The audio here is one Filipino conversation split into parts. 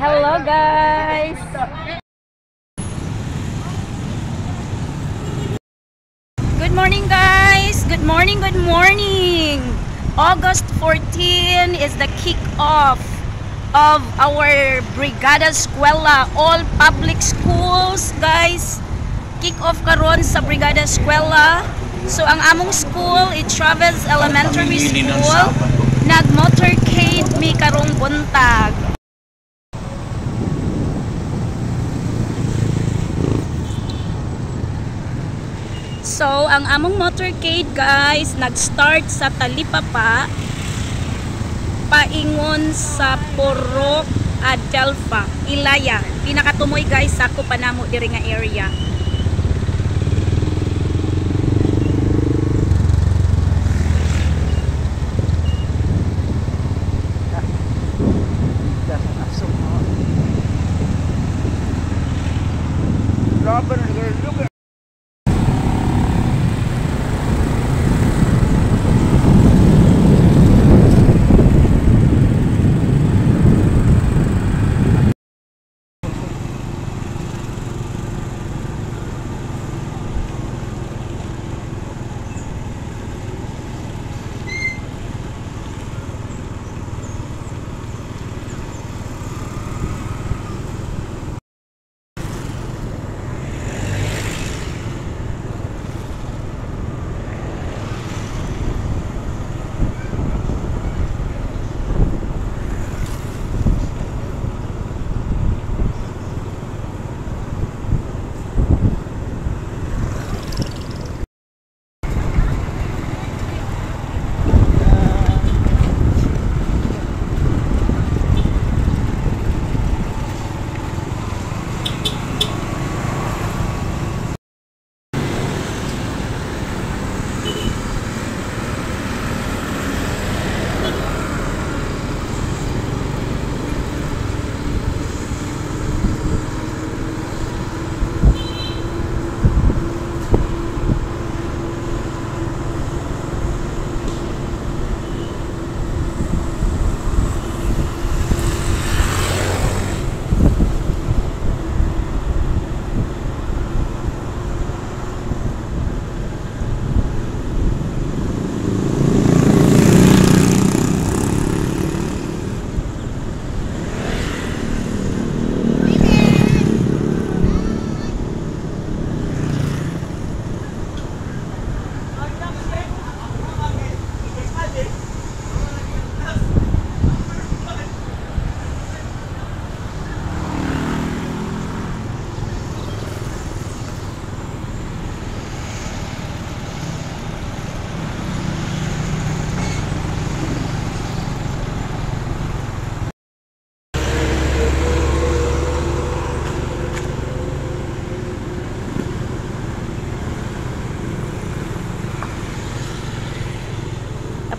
Hello guys. Good morning guys. Good morning, good morning. August 14 is the kick-off of our Brigada Eskwela, all public schools guys. Kick-off karon sa Brigada Eskwela. So ang among school, it Chavez Elementary School. Nag-motorcade mi karong buntag. So ang among motorcade guys, nag-start sa Talipapa paingon sa Purok Adelfa, Ilaya. Pinakatumoy guys sa ako panamo diri nga area.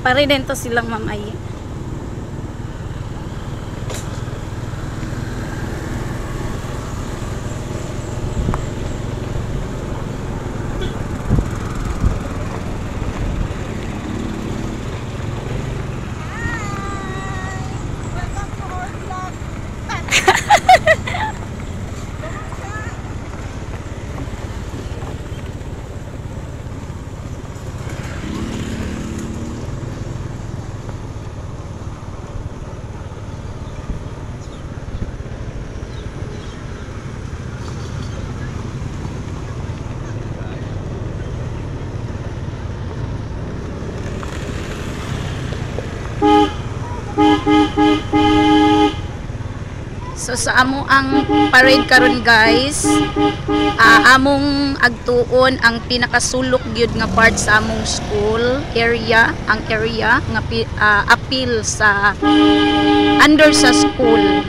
Pare din to silang mamay. So sa amo ang parade karon guys, among agtuon ang pinakasulok gyud nga part sa among school area, ang area nga apil sa under sa school.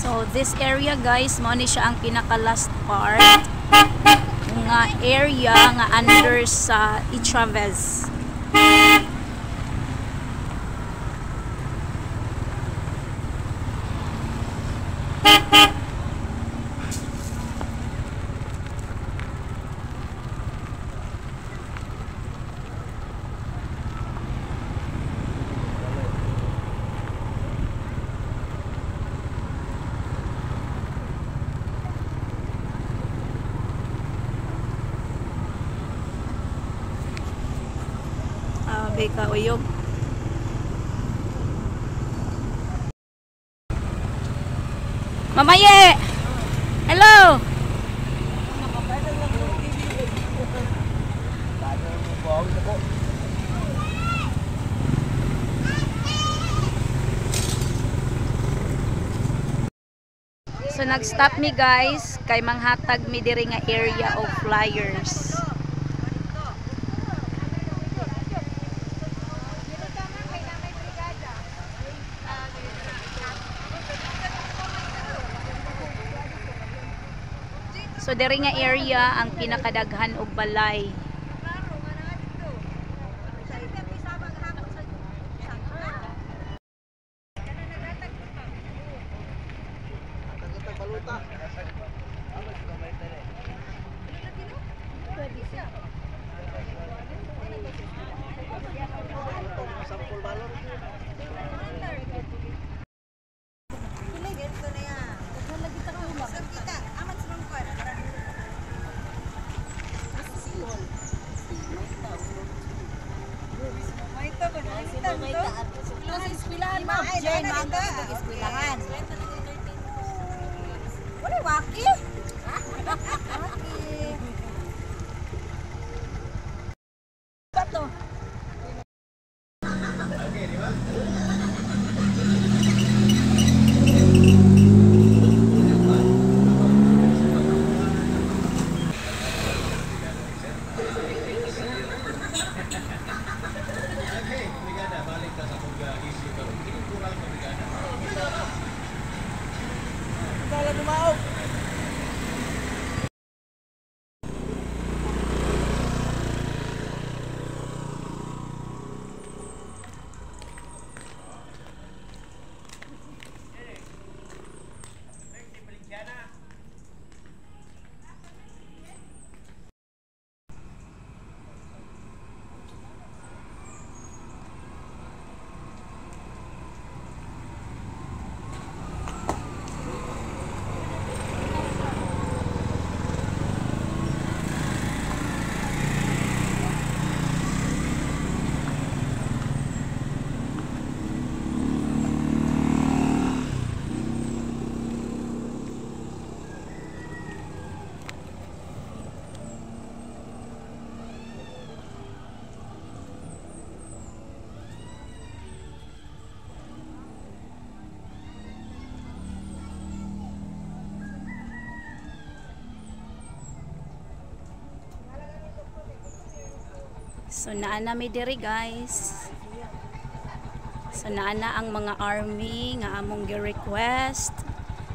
So this area guys, mo ni siya ang pinaka last part nga area nga under sa Itraves. Beka uyog. Mamaye! Hello! So nag-stop me guys kay manghatag mi diri nga area of flyers. So diri nga area ang pinakadaghan og balay. Wala waki? Bato. So naana mi diri guys. So naana ang mga army nga among gi-request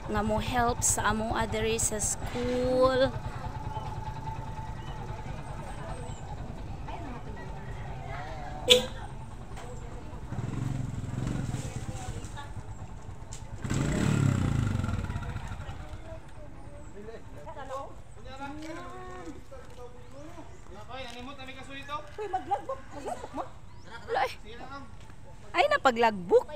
nga mo help sa among diri sa school. Ay, napaglagbuk.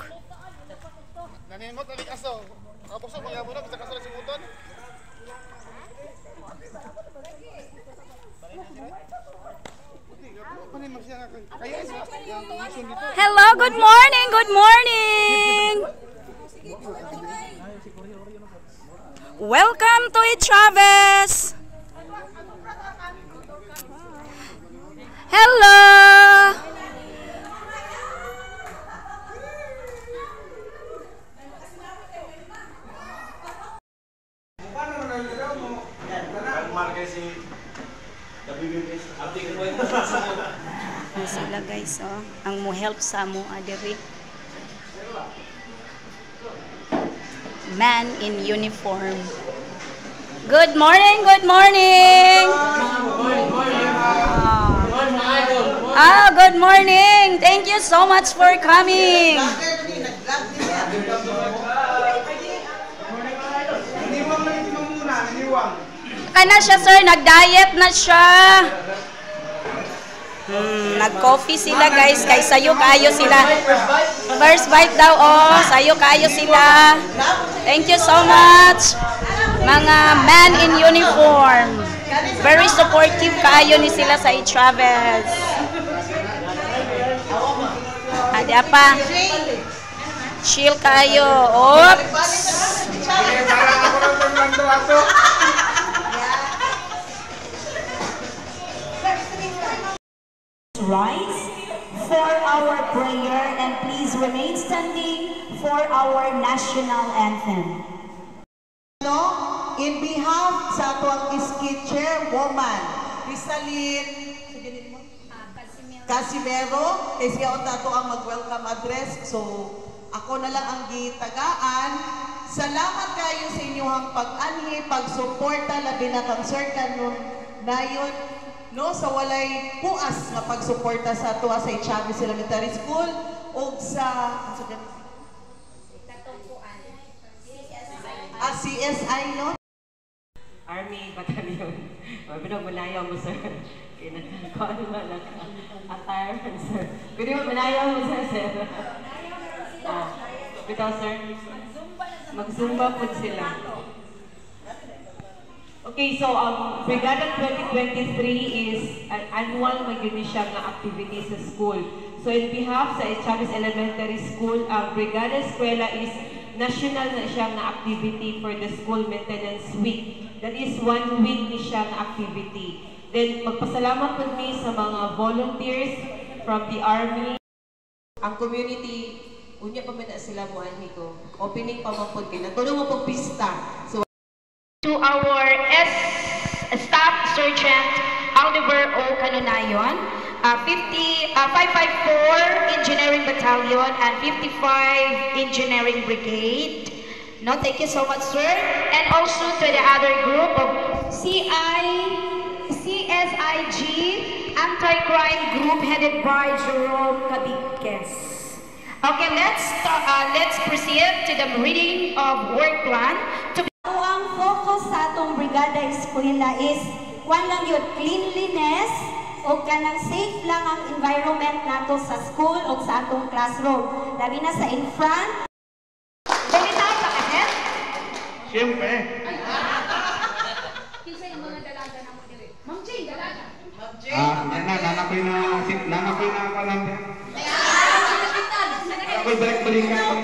Nanimot na kaso. Tapos ang mga muna, bisa kaso na simuton. Puti, Hello, good morning, good morning. Welcome to Chavez. Hello. Yan sila guys, oh. Ang mo-help sa mo adiri. Man in uniform. Good morning, good morning. Good morning. Thank you so much for coming. Kana siya sir, nag-diet na siya. Nag-coffee sila guys, kay sayo kayo sila. First bite daw, oh, sayo kayo sila. Thank you so much. Mga man in uniform. Very supportive kayo ni sila sa Chavez. Ada pa? Chill kayo. Oops. Rise for our prayer and please remain standing for our national anthem. In behalf sa ato ISKI chairwoman, Cristaline Casimero, kasi siya ato ang mag-welcome address. So, ako na lang ang gitagaan. Salamat kayo sa inyong pag-anhi, pagsuporta, labi na kang Sir Canon Nayon, no, sa walay puas na pagsuporta sa tuwa sa Chavez Elementary School o sa CSI, no? Army Battalion. O, pinag-manayaw mo, sir. Kinakakuan mo lang attire, sir. Pinag-manayaw mo, sir. Bitaw, sir. Mag-zumba po sila. Okay, so Brigada 2023 is an annual magyuni siya nga activity sa school. So in behalf sa Chavez Elementary School, ang Brigada Eskwela is national na siya nga activity for the school maintenance week. That is 1 week ni siya nga activity. Then magpasalamat po mi sa mga volunteers from the Army. Ang community, unya pa man sila mo ko. Opening pa man po kayo. Natulong mo po pista. So To our Staff Sergeant Oliver O. Canunayon, 554 Engineering Battalion and 55 Engineering Brigade. No, thank you so much, sir. And also to the other group of CSIG Anti-Crime Group headed by Jerome Cabigues. Okay, let's proceed to the reading of work plan. Ang focus sa atong Brigada Eskwela is kwan lang yun, cleanliness o kanang safe lang ang environment nato sa school o sa atong classroom. Labi na sa in front. Dali tayo pa ahead. Siyempre. Kinsa yung mga dalaga na mo diri? Ma'am Jane, dalaga. Nanakoy na ako lang. Ako'y balik-balikan.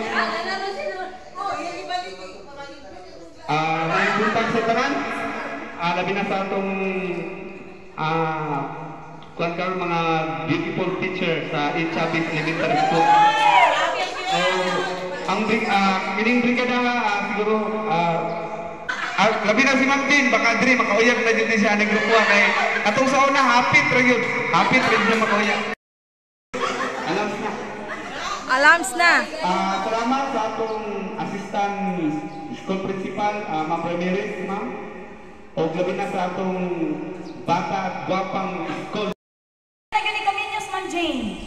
May buntag sa tanan, labi na sa atong mga beautiful teacher sa Chavez Elementary School. Ang kining brigada siguro, labi na si Ma'am Jean, baka Dre, makauyag na dito siya ng grupo kay atong sa una, hapit rin siya makauyag. Alams na. Salamat sa atong assistant school principal, Ma'am Ramirez, ma'am. O gabi na sa atong bata at gwapang school. Tagani kami news, Ma'am Jane.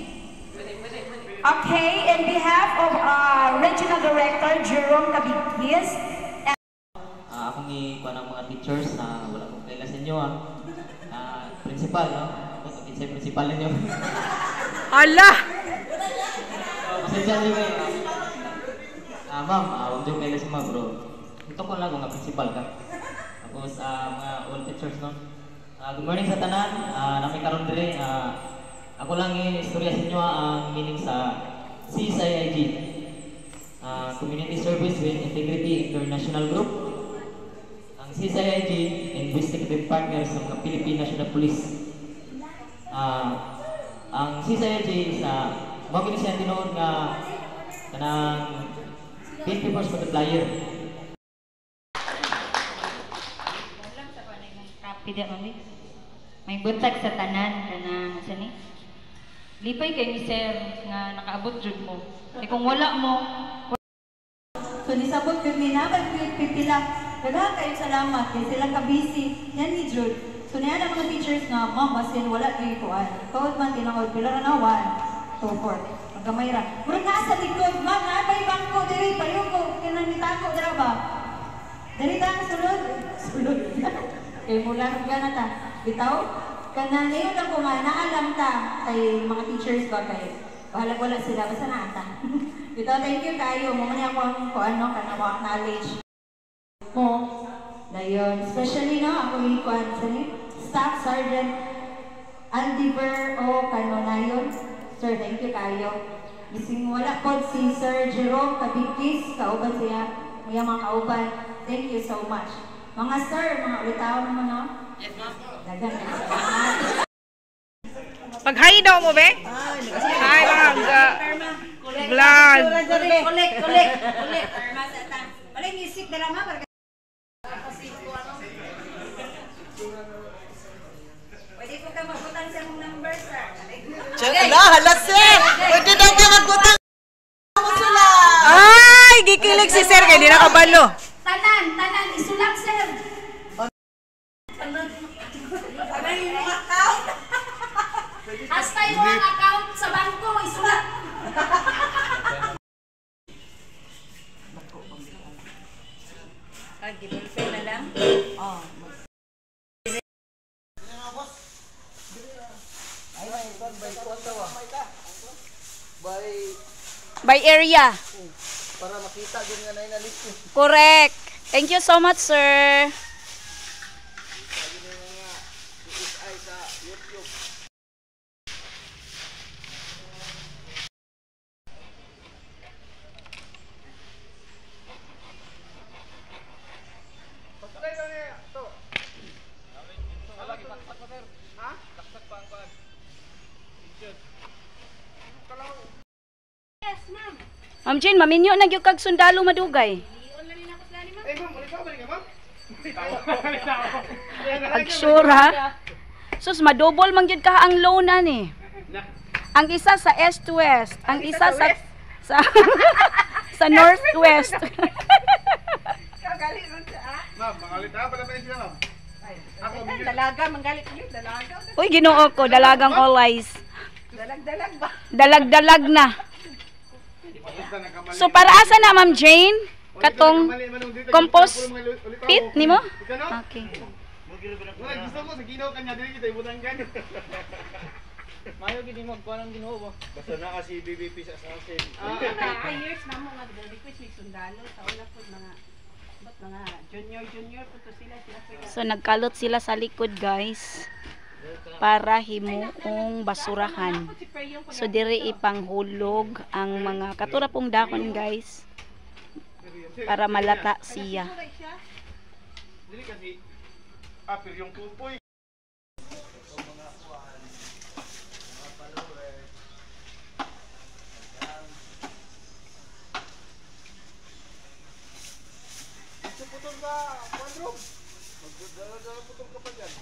Okay, in behalf of Regional Director Jerome Cabigues. Akong ikuha ng mga teachers na wala kong kaila sa inyo. Principal, no? Ako kinsay principal ninyo. Ala! Pasensya niyo kayo. Ma'am, huwag niyo kaila sa mga bro. Ito ko lang kung principal ka. Tapos mga all teachers, no? Good morning sa tanan. Namin karon dire Ako lang istorya sa inyo ang meaning sa CSIIG. Community Service with Integrity International Group. Ang CSIIG, investigative partner sa mga Philippine National Police. Ang CSIIG sa mga siya tinoon nga kanang PNP Force Multiplier. Pida mami. May butag sa tanan kanang sa ni. Lipay kay ni sir nga nakaabot jud mo. Kay kung wala mo, so nisabot kami na pagpipila. Daghang kayo salamat kay sila ka busy. Yan ni Jude. So niya na mga teachers nga ma'am basin wala kay kuan. Kawat man tinangod pila ra na 1 2 4. Magamay ra. Murag naa sa likod ma'am na may bangko diri pareho ko kinang nitako dira ba. Diri ta sulod. Sulod. Kay mula nga na ta. Bitaw kanang ngayon ako nga naalam ta kay mga teachers ba kay bahala wala sila basta naa ta. Bitaw thank you kayo mo man ako ang kuan no kanang knowledge mo. Dayon, especially no ako ikuan sa ni Staff Sergeant Aldiver O Canonayon. Sir, thank you kayo. Bising wala po si Sir Jerome Kabikis, kauban siya, mga kauban. Thank you so much. Mga sir, mga ulitaw naman no? Yes, ma'am. Dagan na sa Pag-hi daw mo, be? Hi, mga vlog. Kulik. Walang music na lang, ha? Pwede ko ka magbutang sa mong number, sir. Hala, sir! Pwede na ka magbutang mo sila! Ay, gikilig si sir kay di nakabalo. Tanan, isulat, sir. Hasta yung mga account sa bangko, isulat. Gibulpe na lang? Oo. By area. Para makita din nga na list. Correct. Thank you so much, sir. Ma'am Jane, maminyo na gyud kag sundalo madugay. Agsure ha. Sus madouble man gyud ka ang loan ani. Ang isa sa east to west, ang isa sa sa north west. Ma'am, mangalit na pala tayo siya, ma'am. Ako, Dalaga, manggalit yun, dalaga. Uy, Ginoo ko, dalagang all eyes. Dalag-dalag ba? Dalag-dalag na. So para asa na Ma'am Jane? Katong compost pit nimo? Okay. Gusto mo sa Ginoo kanya dili kita ibutang kan. Mayo gid mo kuan ang Ginoo ba? Basta na kasi BBP sa asin. Years na mo nga request ni sundalo sa una po mga junior po to sila. So nagkalot sila sa likod, guys, para himuong basurahan. So diri ipanghulog ang mga katurapong dahon, guys, para malata siya. Dili kasi apil yung pupoy. Putol ka, Juan. Magdala-dala putol ka pa dyan.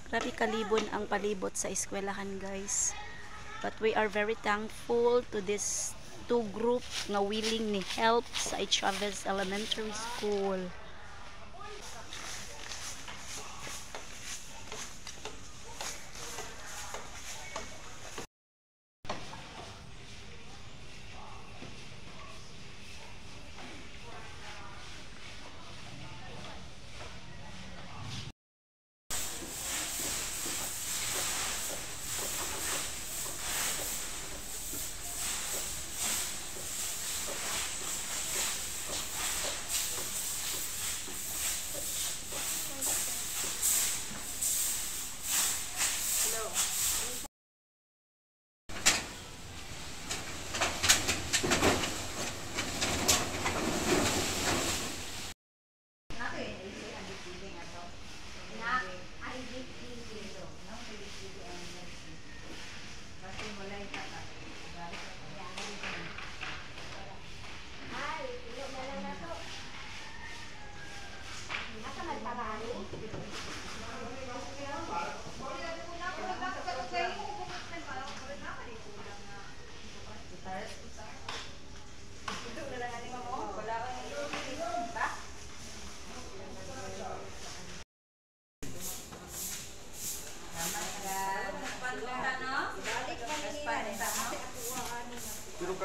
Grabe kalibon ang palibot sa eskwelahan, guys. But we are very thankful to this two group nga willing ni help sa Chavez Elementary School.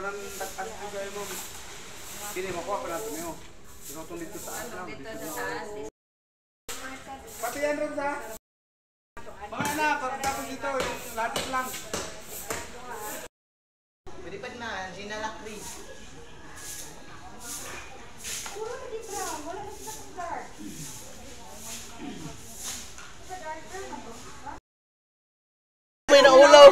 nang nag-asli kayo mo. Hindi mo ko pa natin mo. Tinutong dito sa taas lang. Pati yan rin sa? Mga anak, pagkatapos dito, yung lahat lang. Pwede pa na, Gina Lacris. Puro na dito, wala na sila kung dark. Sa dark na ba? May naulaw!